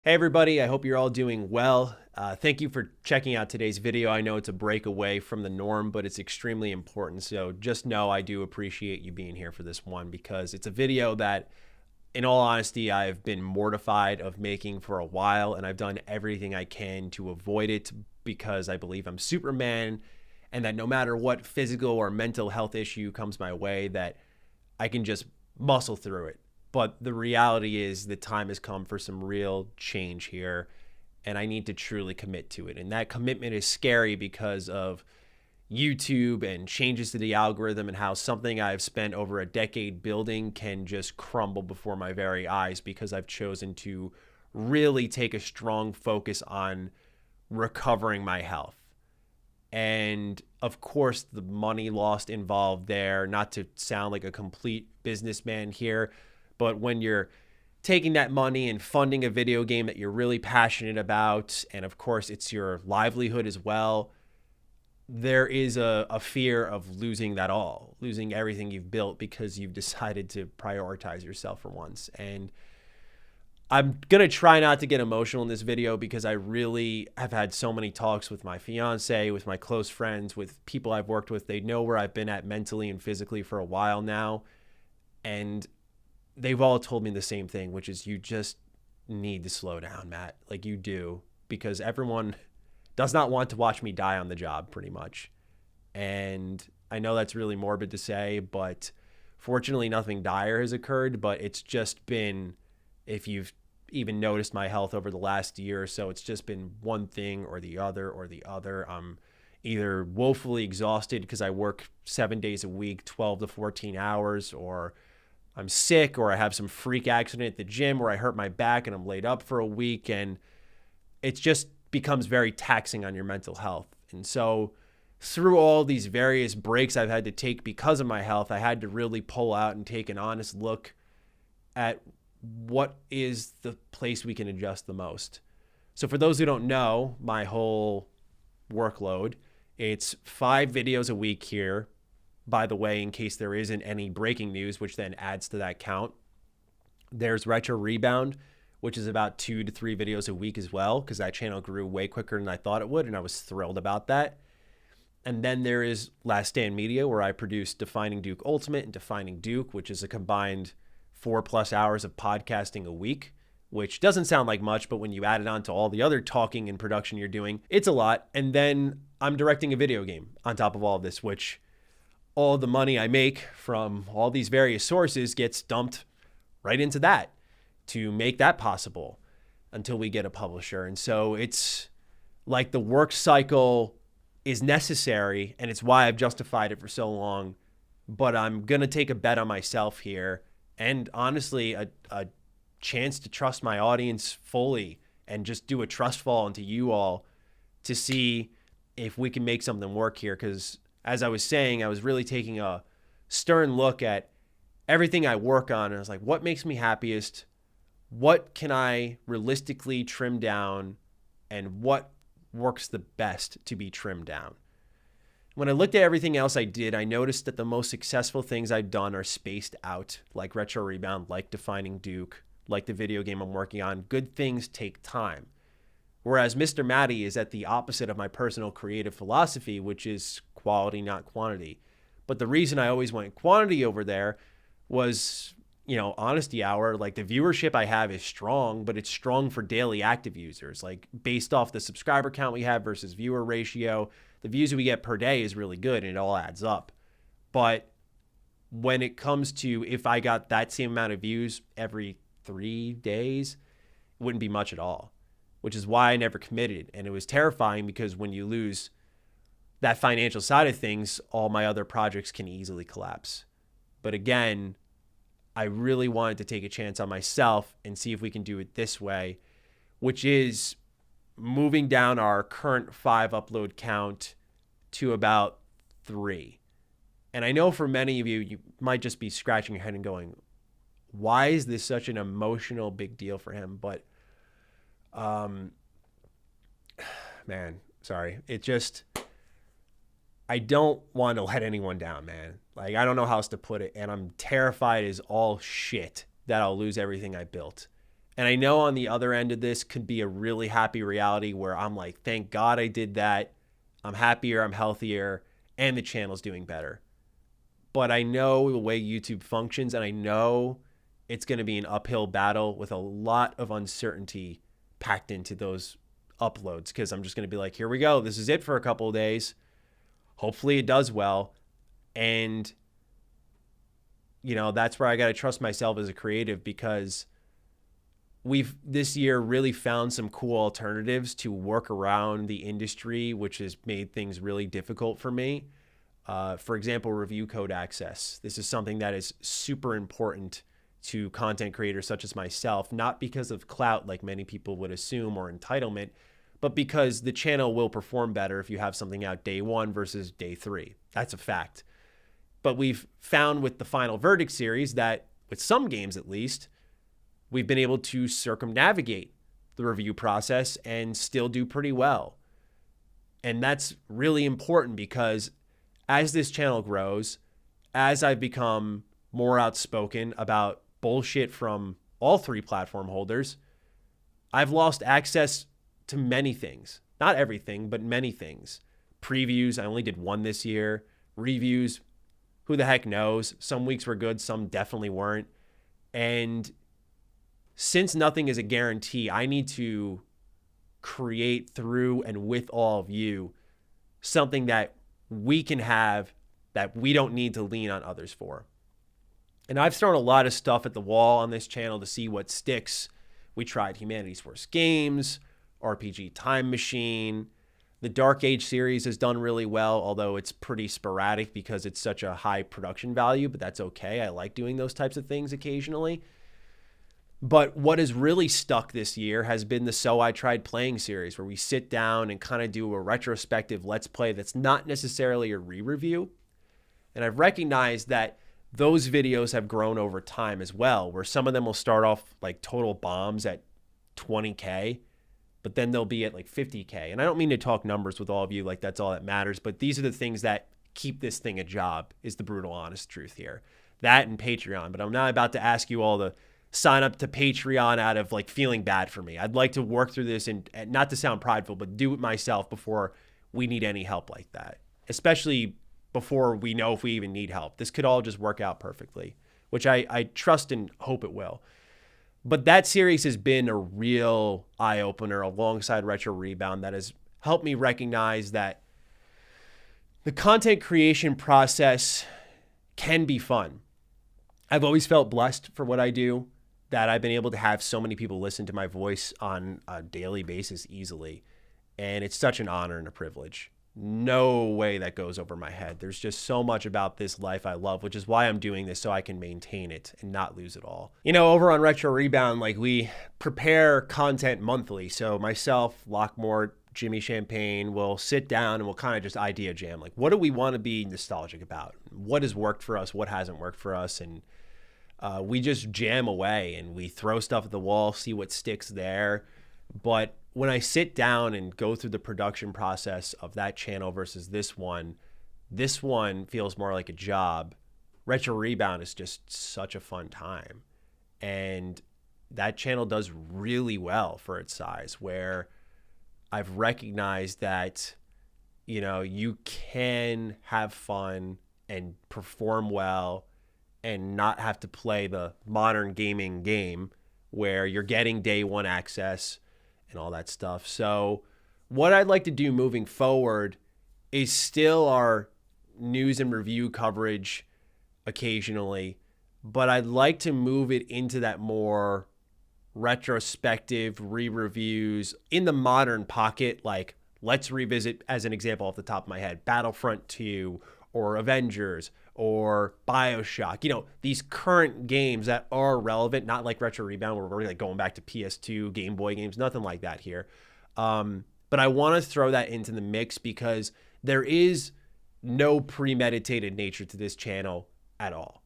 Hey everybody, I hope you're all doing well. Thank you for checking out today's video. I know it's a break away from the norm, but it's extremely important. So just know I do appreciate you being here for this one because it's a video that, in all honesty, I've been mortified of making for a while, and I've done everything I can to avoid it because I believe I'm Superman and that no matter what physical or mental health issue comes my way, that I can just muscle through it. But the reality is the time has come for some real change here, and I need to truly commit to it. And that commitment is scary because of YouTube and changes to the algorithm and how something I've spent over a decade building can just crumble before my very eyes because I've chosen to really take a strong focus on recovering my health. And of course, the money lost involved there, not to sound like a complete businessman here, but when you're taking that money and funding a video game that you're really passionate about, and of course, it's your livelihood as well, there is a fear of losing that all, losing everything you've built because you've decided to prioritize yourself for once. And I'm going to try not to get emotional in this video because I really have had so many talks with my fiance, with my close friends, with people I've worked with. They know where I've been at mentally and physically for a while now. And they've all told me the same thing, which is you just need to slow down, Matt. Like you do, because everyone does not want to watch me die on the job pretty much. And I know that's really morbid to say, but fortunately nothing dire has occurred, but it's just been, if you've even noticed my health over the last year or so, it's just been one thing or the other or the other. I'm either woefully exhausted because I work 7 days a week, 12 to 14 hours, or I'm sick, or I have some freak accident at the gym where I hurt my back and I'm laid up for a week. And it just becomes very taxing on your mental health. And so through all these various breaks I've had to take because of my health, I had to really pull out and take an honest look at what is the place we can adjust the most. So for those who don't know, my whole workload, it's 5 videos a week here. By the way, in case there isn't any breaking news, which then adds to that count, there's Retro Rebound, which is about 2 to 3 videos a week as well, because that channel grew way quicker than I thought it would, and I was thrilled about that. And then there is Last Stand Media, where I produce Defining Duke Ultimate and Defining Duke, which is a combined 4+ hours of podcasting a week, which doesn't sound like much, but when you add it on to all the other talking and production you're doing, it's a lot. And then I'm directing a video game on top of all of this, which all the money I make from all these various sources gets dumped right into that to make that possible until we get a publisher. And so it's like the work cycle is necessary, and it's why I've justified it for so long. But I'm going to take a bet on myself here, and honestly, a chance to trust my audience fully and just do a trust fall into you all to see if we can make something work here. Because as I was saying, I was really taking a stern look at everything I work on. And I was like, what makes me happiest? What can I realistically trim down? And what works the best to be trimmed down? When I looked at everything else I did, I noticed that the most successful things I've done are spaced out, like Retro Rebound, like Defining Duke, like the video game I'm working on. Good things take time. Whereas Mr. Matty is at the opposite of my personal creative philosophy, which is quality, not quantity. But the reason I always went quantity over there was, honesty hour. Like the viewership I have is strong, but it's strong for daily active users. Like based off the subscriber count we have versus viewer ratio, the views we get per day is really good and it all adds up. But when it comes to if I got that same amount of views every 3 days, it wouldn't be much at all, which is why I never committed. And it was terrifying because when you lose that financial side of things, all my other projects can easily collapse. But again, I really wanted to take a chance on myself and see if we can do it this way, which is moving down our current 5 upload count to about 3. And I know for many of you, you might just be scratching your head and going, why is this such an emotional big deal for him? But, man, sorry. I don't want to let anyone down, man. Like, I don't know how else to put it. And I'm terrified as all shit that I'll lose everything I built. And I know on the other end of this could be a really happy reality where I'm like, thank God I did that. I'm happier, I'm healthier, and the channel's doing better. But I know the way YouTube functions, and I know it's going to be an uphill battle with a lot of uncertainty packed into those uploads, because I'm just going to be like, here we go. This is it for a couple of days. Hopefully it does well. And, you know, that's where I got to trust myself as a creative, because we've this year really found some cool alternatives to work around the industry, which has made things really difficult for me. For example, review code access. This is something that is super important to content creators such as myself, not because of clout like many people would assume or entitlement, but because the channel will perform better if you have something out day 1 versus day 3. That's a fact. But we've found with the Final Verdict series that, with some games at least, we've been able to circumnavigate the review process and still do pretty well. And that's really important, because as this channel grows, as I've become more outspoken about bullshit from all 3 platform holders, I've lost access to many things. Not everything, but many things. Previews, I only did 1 this year. Reviews, who the heck knows? Some weeks were good, some definitely weren't. And since nothing is a guarantee, I need to create through and with all of you something that we can have that we don't need to lean on others for. And I've thrown a lot of stuff at the wall on this channel to see what sticks. We tried Humanity's Worst Games, RPG Time Machine. The Dark Age series has done really well, although it's pretty sporadic because it's such a high production value, but that's okay. I like doing those types of things occasionally. But what has really stuck this year has been the So I Tried Playing series, where we sit down and kind of do a retrospective Let's Play that's not necessarily a re-review. And I've recognized that those videos have grown over time as well, where some of them will start off like total bombs at 20K, but then they'll be at like 50K. And I don't mean to talk numbers with all of you like that's all that matters, but these are the things that keep this thing a job, is the brutal honest truth here. That and Patreon. But I'm not about to ask you all to sign up to Patreon out of like feeling bad for me. I'd like to work through this and not to sound prideful, but do it myself before we need any help like that, especially before we know if we even need help. This could all just work out perfectly, which I trust and hope it will. But that series has been a real eye-opener alongside Retro Rebound that has helped me recognize that the content creation process can be fun. I've always felt blessed for what I do, that I've been able to have so many people listen to my voice on a daily basis easily. And it's such an honor and a privilege. No way that goes over my head. There's just so much about this life I love, which is why I'm doing this, so I can maintain it and not lose it all. You know, over on Retro Rebound, like, we prepare content monthly. So myself, Lockmore, Jimmy Champagne will sit down and we'll kind of just idea jam. Like, what do we want to be nostalgic about? What has worked for us? What hasn't worked for us? And we just jam away and we throw stuff at the wall, see what sticks there. But when I sit down and go through the production process of that channel versus this one feels more like a job. Retro Rebound is just such a fun time. And that channel does really well for its size, where I've recognized that, you know, you can have fun and perform well and not have to play the modern gaming game where you're getting day 1 access and all that stuff. So what I'd like to do moving forward is still our news and review coverage occasionally, but I'd like to move it into that more retrospective re-reviews in the modern pocket. Like, let's revisit, as an example off the top of my head, Battlefront 2 or Avengers or BioShock, you know, these current games that are relevant, not like Retro Rebound where we're like going back to PS2, Game Boy games, nothing like that here. But I want to throw that into the mix because there is no premeditated nature to this channel at all,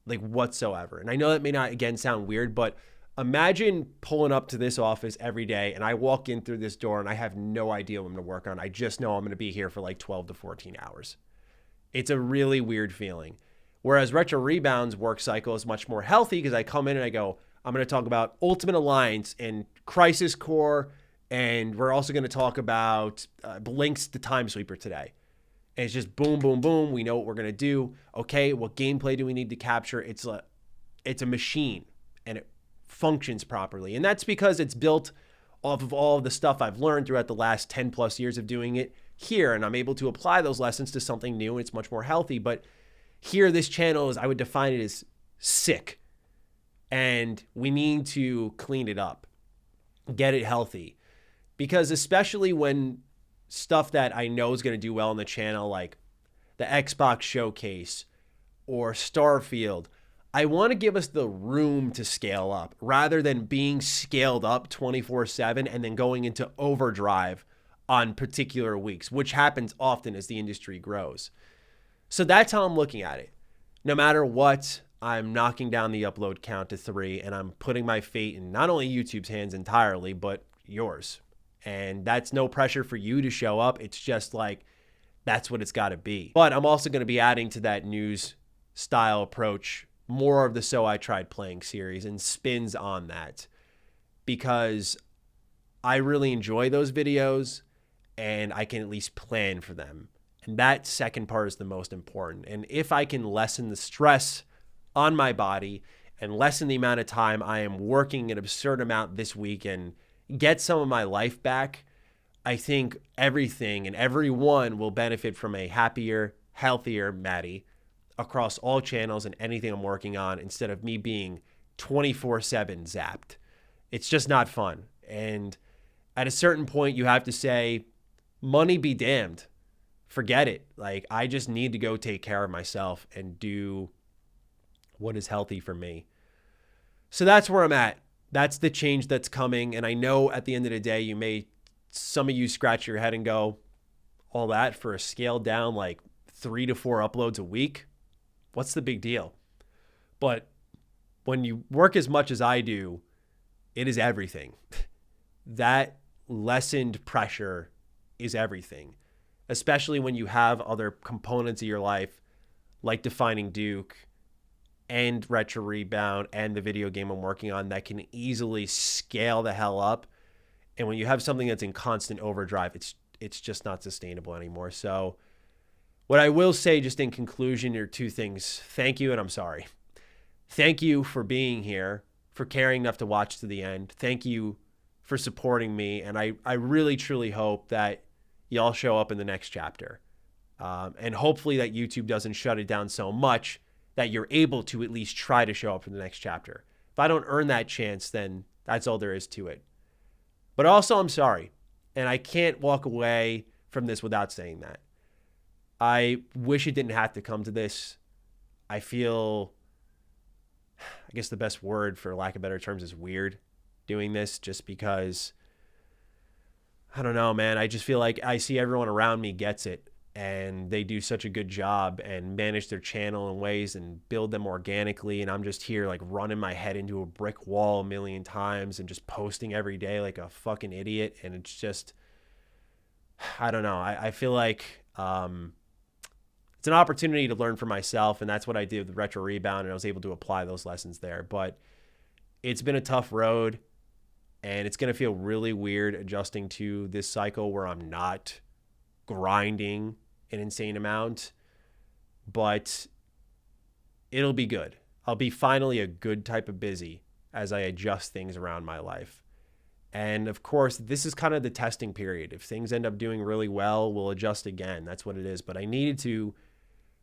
like whatsoever. And I know that may not, again, sound weird, but imagine pulling up to this office every day and I walk in through this door and I have no idea what I'm going to work on. I just know I'm going to be here for like 12 to 14 hours. It's a really weird feeling. Whereas Retro Rebound's work cycle is much more healthy because I come in and I go, I'm going to talk about Ultimate Alliance and Crisis Core, and we're also going to talk about Blinks the Time Sweeper today. And it's just boom, boom, boom. We know what we're going to do. Okay, what gameplay do we need to capture? It's a machine, and it functions properly. And that's because it's built off of all of the stuff I've learned throughout the last 10 plus years of doing it here. And I'm able to apply those lessons to something new, and it's much more healthy. But here, this channel is, I would define it as sick. And we need to clean it up, get it healthy. Because especially when stuff that I know is going to do well on the channel, like the Xbox Showcase or Starfield, I want to give us the room to scale up rather than being scaled up 24/7 and then going into overdrive on particular weeks, which happens often as the industry grows. So that's how I'm looking at it. No matter what, I'm knocking down the upload count to 3, and I'm putting my fate in not only YouTube's hands entirely, but yours. And that's no pressure for you to show up. It's just like, that's what it's got to be. But I'm also going to be adding to that news style approach more of the So I Tried Playing series and spins on that, because I really enjoy those videos and I can at least plan for them. And that second part is the most important. And if I can lessen the stress on my body and lessen the amount of time I am working an absurd amount this week and get some of my life back, I think everything and everyone will benefit from a happier, healthier Matty across all channels and anything I'm working on, instead of me being 24/7 zapped. It's just not fun. And at a certain point, you have to say, money be damned. Forget it. Like, I just need to go take care of myself and do what is healthy for me. So that's where I'm at. That's the change that's coming. And I know at the end of the day, some of you scratch your head and go, all that for a scaled down, like 3 to 4 uploads a week? What's the big deal? But when you work as much as I do, it is everything. That lessened pressure is everything, especially when you have other components of your life like Defining Duke and Retro Rebound and the video game I'm working on that can easily scale the hell up. And when you have something that's in constant overdrive, it's just not sustainable anymore. So what I will say just in conclusion are 2 things. Thank you, and I'm sorry. Thank you for being here, for caring enough to watch to the end. Thank you for supporting me. And I really, truly hope that y'all show up in the next chapter. And hopefully that YouTube doesn't shut it down so much that you're able to at least try to show up in the next chapter. If I don't earn that chance, then that's all there is to it. But also, I'm sorry. And I can't walk away from this without saying that. I wish it didn't have to come to this. I feel, I guess the best word, for lack of better terms, is weird doing this, just because, I don't know, man. I just feel like I see everyone around me gets it, and they do such a good job and manage their channel in ways and build them organically. And I'm just here like running my head into a brick wall a million times and just posting every day like a fucking idiot. And it's just, I don't know. I feel like it's an opportunity to learn for myself. And that's what I did with Retro Rebound. And I was able to apply those lessons there. But it's been a tough road, and it's going to feel really weird adjusting to this cycle where I'm not grinding an insane amount, but it'll be good. I'll be finally a good type of busy as I adjust things around my life. And of course, this is kind of the testing period. If things end up doing really well, we'll adjust again. That's what it is. But I needed to,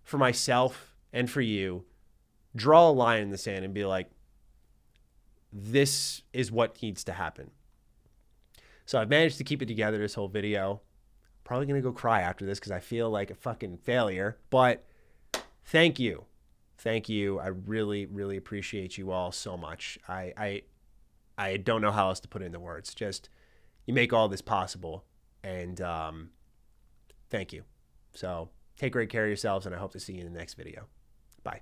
for myself and for you, draw a line in the sand and be like, this is what needs to happen. So I've managed to keep it together this whole video. Probably going to go cry after this because I feel like a fucking failure. But thank you. Thank you. I really, really appreciate you all so much. I don't know how else to put it into words. Just, you make all this possible. And thank you. So take great care of yourselves, and I hope to see you in the next video. Bye.